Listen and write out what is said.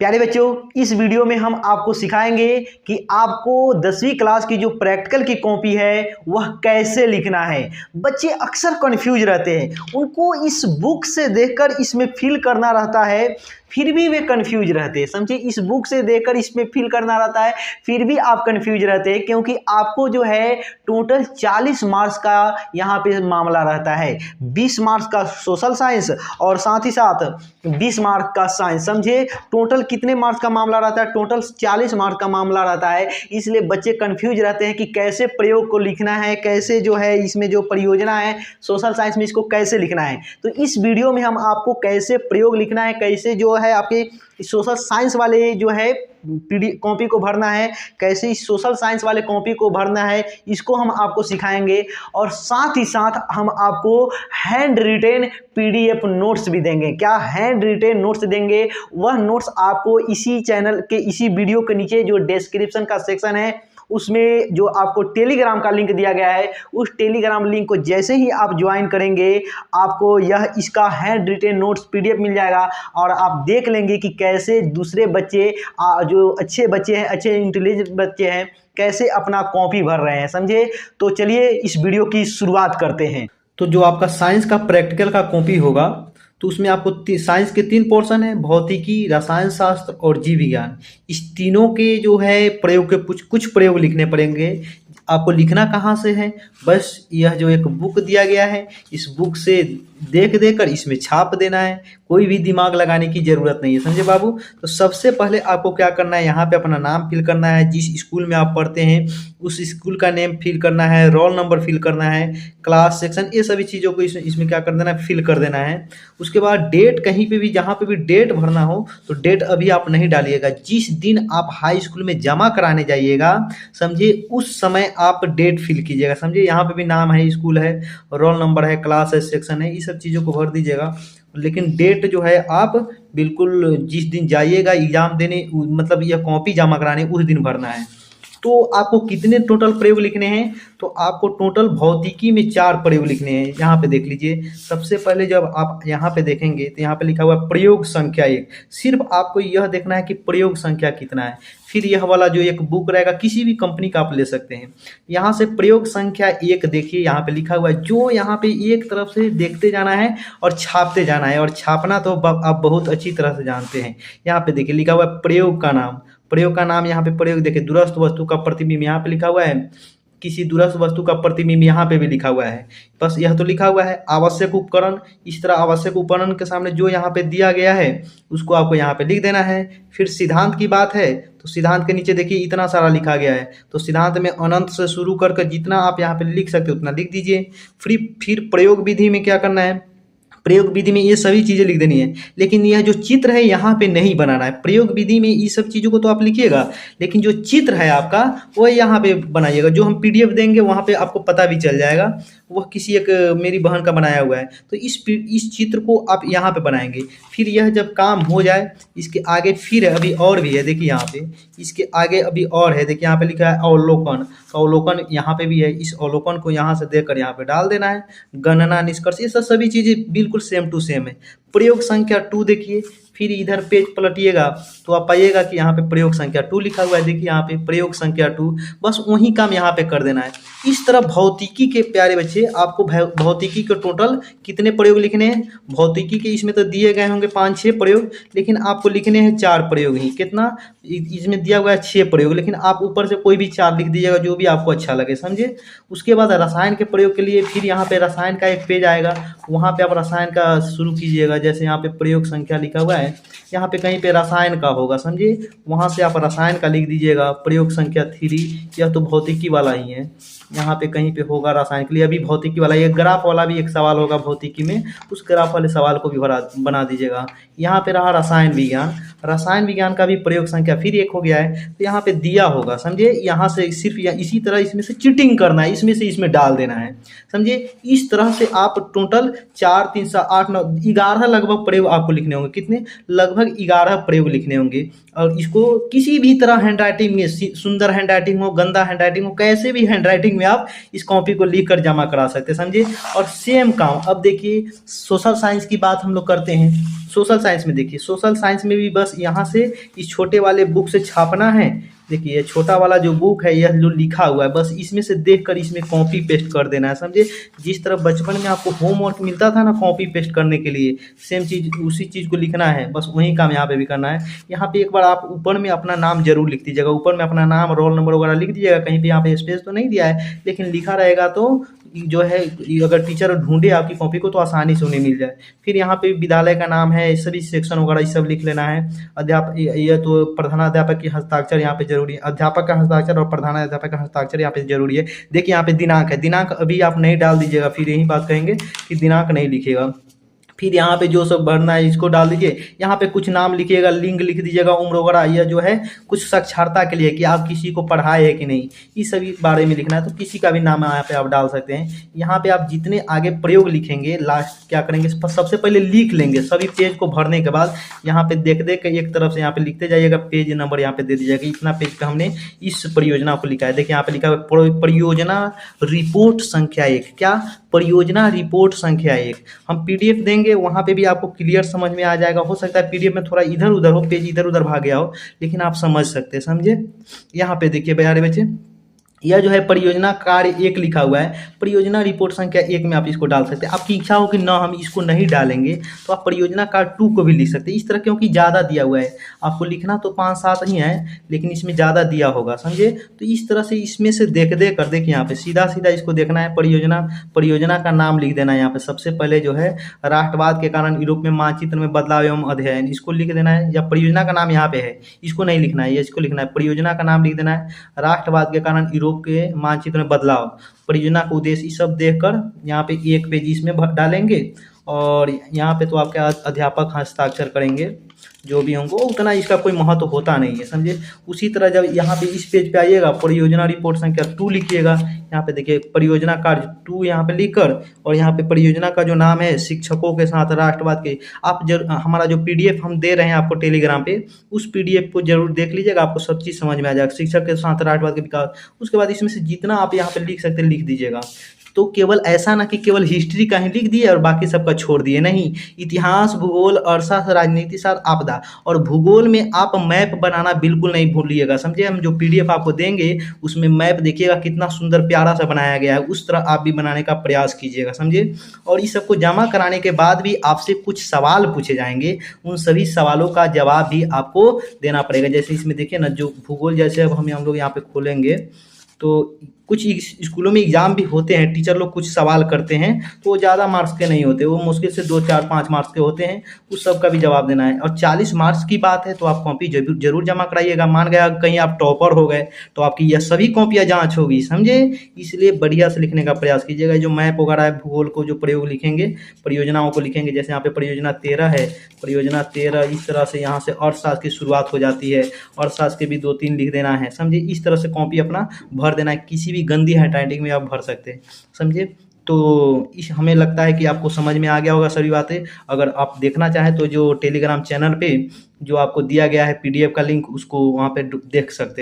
प्यारे बच्चों, इस वीडियो में हम आपको सिखाएंगे कि आपको 10वीं क्लास की जो प्रैक्टिकल की कॉपी है वह कैसे लिखना है। बच्चे अक्सर कंफ्यूज रहते हैं, उनको इस बुक से देखकर इसमें फिल करना रहता है, फिर भी वे कंफ्यूज रहते हैं। समझिए, इस बुक से देखकर इसमें फिल करना रहता है, फिर भी आप कंफ्यूज रहते हैं, क्योंकि आपको जो है टोटल 40 मार्क्स का यहाँ पे मामला रहता है। 20 मार्क्स का सोशल साइंस और साथ ही साथ 20 मार्क्स का साइंस। समझिए, टोटल कितने मार्क्स का मामला रहता है? टोटल 40 मार्क्स का मामला रहता है। इसलिए बच्चे कंफ्यूज रहते हैं कि कैसे प्रयोग को लिखना है, कैसे जो है इसमें जो परियोजना है सोशल साइंस में इसको कैसे लिखना है। तो इस वीडियो में हम आपको कैसे प्रयोग लिखना है, कैसे जो है आपके सोशल साइंस वाले जो है कॉपी को भरना है, कैसे इस सोशल साइंस वाले कॉपी को भरना है, इसको हम आपको सिखाएंगे। और साथ ही साथ हम आपको हैंड रिटेन पीडीएफ नोट्स भी देंगे। क्या हैंड रिटेन नोट्स देंगे? वह नोट्स आपको इसी चैनल के इसी वीडियो के नीचे जो डिस्क्रिप्शन का सेक्शन है उसमें जो आपको टेलीग्राम का लिंक दिया गया है, उस टेलीग्राम लिंक को जैसे ही आप ज्वाइन करेंगे आपको यह इसका हैंड रिटेन नोट्स पीडीएफ मिल जाएगा और आप देख लेंगे कि कैसे दूसरे बच्चे जो अच्छे बच्चे हैं, अच्छे इंटेलिजेंट बच्चे हैं, कैसे अपना कॉपी भर रहे हैं। समझे? तो चलिए इस वीडियो की शुरुआत करते हैं। तो जो आपका साइंस का प्रैक्टिकल का कॉपी होगा तो उसमें आपको साइंस के 3 पोर्शन है, भौतिकी, रसायन शास्त्र और जीव विज्ञान। इस तीनों के जो है प्रयोग के कुछ प्रयोग लिखने पड़ेंगे। आपको लिखना कहाँ से है? बस यह जो एक बुक दिया गया है, इस बुक से देख कर इसमें छाप देना है। कोई भी दिमाग लगाने की ज़रूरत नहीं है। समझे बाबू? तो सबसे पहले आपको क्या करना है, यहाँ पे अपना नाम फिल करना है, जिस स्कूल में आप पढ़ते हैं उस स्कूल का नेम फिल करना है, रोल नंबर फिल करना है, क्लास सेक्शन, ये सभी चीज़ों को इसमें क्या कर देना है, फिल कर देना है। उसके बाद डेट, कहीं पे भी जहाँ पे भी डेट भरना हो तो डेट अभी आप नहीं डालिएगा। जिस दिन आप हाई स्कूल में जमा कराने जाइएगा, समझिए उस समय आप डेट फिल कीजिएगा। समझिए, यहाँ पे भी नाम है, स्कूल है, रोल नंबर है, क्लास है, सेक्शन है, ये सब चीज़ों को भर दीजिएगा। लेकिन डेट जो है आप बिल्कुल जिस दिन जाइएगा एग्जाम देने, मतलब यह कॉपी जमा कराने, उस दिन भरना है। तो आपको कितने टोटल प्रयोग लिखने हैं? तो आपको टोटल भौतिकी में 4 प्रयोग लिखने हैं। यहाँ पे देख लीजिए, सबसे पहले जब आप यहाँ पे देखेंगे तो यहाँ पे लिखा हुआ है प्रयोग संख्या 1। सिर्फ आपको यह देखना है कि प्रयोग संख्या कितना है। फिर यह वाला जो एक बुक रहेगा, किसी भी कंपनी का आप ले सकते हैं। यहाँ से प्रयोग संख्या 1 देखिए, यहाँ पे लिखा हुआ है, जो यहाँ पे एक तरफ से देखते जाना है और छापते जाना है। और छापना तो आप बहुत अच्छी तरह से जानते हैं। यहाँ पे देखिए लिखा हुआ है प्रयोग का नाम। प्रयोग का नाम यहाँ पे प्रयोग देखिए, दूरस्थ वस्तु का प्रतिबिंब यहाँ पे लिखा हुआ है, किसी दूरस्थ वस्तु का प्रतिबिंब यहाँ पे भी लिखा हुआ है। बस यह तो लिखा हुआ है। आवश्यक उपकरण, इस तरह आवश्यक उपकरण के सामने जो यहाँ पे दिया गया है उसको आपको यहाँ पे लिख देना है। फिर सिद्धांत की बात है तो सिद्धांत के नीचे देखिए इतना सारा लिखा गया है, तो सिद्धांत में अनंत से शुरू करके जितना आप यहाँ पे लिख सकते हो उतना लिख दीजिए। फिर प्रयोग विधि में क्या करना है, प्रयोग विधि में ये सभी चीज़ें लिख देनी है। लेकिन यह जो चित्र है यहाँ पे नहीं बनाना है। प्रयोग विधि में ये सब चीज़ों को तो आप लिखिएगा, लेकिन जो चित्र है आपका वो यहाँ पे बनाइएगा। जो हम पीडीएफ देंगे वहाँ पे आपको पता भी चल जाएगा, वह किसी एक मेरी बहन का बनाया हुआ है। तो इस चित्र को आप यहाँ पे बनाएंगे। फिर यह जब काम हो जाए, इसके आगे फिर अभी और भी है, देखिए यहाँ पे इसके आगे अभी और है। देखिए यहाँ पे लिखा है अवलोकन, तो अवलोकन यहाँ पे भी है। इस अवलोकन को यहाँ से देकर यहाँ पे डाल देना है। गणना, निष्कर्ष, ये सब सभी चीज़ें बिल्कुल सेम टू सेम है। प्रयोग संख्या 2 देखिए, फिर इधर पेज पलटिएगा तो आप पाइएगा कि यहाँ पे प्रयोग संख्या 2 लिखा हुआ है। देखिए यहाँ पे प्रयोग संख्या 2, बस वही काम यहाँ पे कर देना है। इस तरह भौतिकी के प्यारे बच्चे आपको भौतिकी के टोटल कितने प्रयोग लिखने हैं? भौतिकी के इसमें तो दिए गए होंगे 5-6 प्रयोग, लेकिन आपको लिखने हैं 4 प्रयोग ही। कितना? इसमें दिया हुआ है 6 प्रयोग, लेकिन आप ऊपर से कोई भी 4 लिख दीजिएगा जो भी आपको अच्छा लगे। समझे? उसके बाद रसायन के प्रयोग के लिए फिर यहाँ पे रसायन का एक पेज आएगा, वहाँ पे आप रसायन का शुरू कीजिएगा। जैसे यहाँ पे प्रयोग संख्या लिखा हुआ है, यहाँ पे कहीं पे रसायन का होगा, समझिए वहाँ से आप रसायन का लिख दीजिएगा। प्रयोग संख्या 3, यह तो भौतिकी वाला ही है, यहाँ पे कहीं पे होगा रसायन के लिए। अभी भौतिकी वाला, ये ग्राफ वाला भी एक सवाल होगा भौतिकी में, उस ग्राफ वाले सवाल को भी बना दीजिएगा। यहाँ पे रहा रसायन विज्ञान, रसायन विज्ञान का भी प्रयोग संख्या फिर 1 हो गया है, तो यहाँ पे दिया होगा। समझिए, यहाँ से सिर्फ इसी तरह इसमें से चीटिंग करना है, इसमें से इसमें डाल देना है। समझिए, इस तरह से आप टोटल 4, 3, 7, 8, 9, 11 लगभग प्रयोग आपको लिखने होंगे। कितने? लगभग 11 प्रयोग लिखने होंगे। और इसको किसी भी तरह हैंडराइटिंग में, सुंदर हैंडराइटिंग हो, गंदा हैंडराइटिंग हो, कैसे भी हैंडराइटिंग में आप इस कॉपी को लिख कर जमा करा सकते हैं। समझिए? और सेम काम अब देखिए, सोशल साइंस की बात हम लोग करते हैं। सोशल साइंस में देखिए, सोशल साइंस में भी बस यहाँ से इस छोटे वाले बुक से छापना है। देखिए ये छोटा वाला जो बुक है, यह जो लिखा हुआ है, बस इसमें से देखकर इसमें कॉपी पेस्ट कर देना है, समझे। जिस तरह बचपन में आपको होमवर्क मिलता था ना कॉपी पेस्ट करने के लिए, सेम चीज़ उसी चीज़ को लिखना है, बस वही काम यहाँ पे भी करना है। यहाँ पे एक बार आप ऊपर में अपना नाम जरूर लिख दीजिएगा, ऊपर में अपना नाम, रोल नंबर वगैरह लिख दीजिएगा। कहीं पे यहाँ पे स्पेस तो नहीं दिया है, लेकिन लिखा रहेगा तो जो है अगर टीचर ढूंढे आपकी कॉपी को तो आसानी से उन्हें मिल जाए। फिर यहाँ पे विद्यालय का नाम है, सभी सेक्शन वगैरह ये सब लिख लेना है। अध्यापक, ये तो प्रधानाध्यापक की हस्ताक्षर यहाँ पे जरूरी है, अध्यापक का हस्ताक्षर और प्रधानाध्यापक का हस्ताक्षर यहाँ पे जरूरी है। देखिए यहाँ पे दिनांक है, दिनांक अभी आप नहीं डाल दीजिएगा, फिर यही बात कहेंगे कि दिनांक नहीं लिखिएगा। फिर यहाँ पे जो सब भरना है इसको डाल दीजिए। यहाँ पे कुछ नाम लिखिएगा, लिंग लिख दीजिएगा, उम्र वगैरह, यह जो है कुछ साक्षरता के लिए कि आप किसी को पढ़ाए है कि नहीं, इस सभी बारे में लिखना है। तो किसी का भी नाम यहाँ पे आप डाल सकते हैं। यहाँ पे आप जितने आगे प्रयोग लिखेंगे, लास्ट क्या करेंगे, सबसे पहले लिख लेंगे। सभी पेज को भरने के बाद यहाँ पे देख देख के एक तरफ से यहाँ पे लिखते जाइएगा, पेज नंबर यहाँ पे दे दीजिएगा, इतना पेज पे हमने इस परियोजना को लिखा है। देखिए यहाँ पे लिखा है परियोजना रिपोर्ट संख्या 1। क्या? परियोजना रिपोर्ट संख्या 1। हम पीडीएफ देंगे, वहाँ पे भी आपको क्लियर समझ में आ जाएगा। हो सकता है पीडीएफ में थोड़ा इधर उधर हो, पेज इधर उधर भाग गया हो, लेकिन आप समझ सकते हैं, समझे। यहाँ पे देखिए प्यारे बच्चे, यह जो है परियोजना कार्य 1 लिखा हुआ है, परियोजना रिपोर्ट संख्या 1 में आप इसको डाल सकते हैं। आपकी इच्छा हो कि ना हम इसको नहीं डालेंगे तो आप परियोजना कार्य 2 को भी लिख सकते हैं। इस तरह क्योंकि ज़्यादा दिया हुआ है, आपको लिखना तो 5-7 ही है, लेकिन इसमें ज़्यादा दिया होगा, समझे। तो इस तरह से इसमें से देख कर देखिए यहाँ पे सीधा सीधा इसको देखना है। परियोजना का नाम लिख देना है। यहाँ पे सबसे पहले जो है राष्ट्रवाद के कारण यूरोप में मानचित्र में बदलाव एवं अध्ययन, इसको लिख देना है। या परियोजना का नाम यहाँ पे है, इसको नहीं लिखना है, इसको लिखना है। परियोजना का नाम लिख देना है। राष्ट्रवाद के कारण यूरोप के मानचित्र में बदलाव, परियोजना का उद्देश्य, सब देखकर यहाँ पे एक पेज इसमें डालेंगे। और यहाँ पे तो आपके अध्यापक हस्ताक्षर करेंगे, जो भी होंगे, उतना इसका कोई महत्व होता नहीं है, समझे। उसी तरह जब यहाँ पे इस पेज पे आइएगा, परियोजना रिपोर्ट संख्या 2 लिखिएगा। यहाँ पे देखिए परियोजना कार्य 2 यहाँ पे लिखकर, और यहाँ पे परियोजना का जो नाम है शिक्षकों के साथ राष्ट्रवाद के, आप हमारा जो पीडीएफ हम दे रहे हैं आपको टेलीग्राम पे, उस पीडीएफ को जरूर देख लीजिएगा, आपको सब चीज़ समझ में आ जाएगा। शिक्षक के साथ राष्ट्रवाद के विकास, उसके बाद इसमें से जितना आप यहाँ पे लिख सकते हैं लिख दीजिएगा। तो केवल ऐसा ना कि केवल हिस्ट्री का ही लिख दिए और बाकी सबका छोड़ दिए, नहीं। इतिहास, भूगोल, अर्थशास्त्र, राजनीति शास्त्र, आपदा और भूगोल में आप मैप बनाना बिल्कुल नहीं भूलिएगा, समझे। हम जो पीडीएफ आपको देंगे उसमें मैप देखिएगा कितना सुंदर प्यारा सा बनाया गया है, उस तरह आप भी बनाने का प्रयास कीजिएगा, समझे। और इस सबको जमा कराने के बाद भी आपसे कुछ सवाल पूछे जाएंगे, उन सभी सवालों का जवाब भी आपको देना पड़ेगा। जैसे इसमें देखिए ना, जो भूगोल, जैसे अब हम लोग यहाँ पे खोलेंगे तो कुछ स्कूलों में एग्जाम भी होते हैं, टीचर लोग कुछ सवाल करते हैं तो वो ज़्यादा मार्क्स के नहीं होते, वो मुश्किल से 2, 4, 5 मार्क्स के होते हैं, उस सब का भी जवाब देना है। और 40 मार्क्स की बात है तो आप कॉपी जरूर जमा कराइएगा। मान गया कहीं आप टॉपर हो गए तो आपकी यह सभी कॉपियाँ जाँच होगी, समझे। इसलिए बढ़िया से लिखने का प्रयास कीजिएगा। जो मैप वगैरह है, भूगोल को जो प्रयोग लिखेंगे, परियोजनाओं को लिखेंगे, जैसे यहाँ पे परियोजना 13 है, परियोजना 13 इस तरह से यहाँ से अर्थशास्त्र की शुरुआत हो जाती है, अर्थशास्त्र के भी 2-3 लिख देना है, समझे। इस तरह से कॉपी अपना भर देना है, किसी भी गंदी हैंडराइटिंग में आप भर सकते हैं, समझे। तो हमें लगता है कि आपको समझ में आ गया होगा सभी बातें। अगर आप देखना चाहें तो जो टेलीग्राम चैनल पे जो आपको दिया गया है पीडीएफ का लिंक, उसको वहाँ पे देख सकते हैं।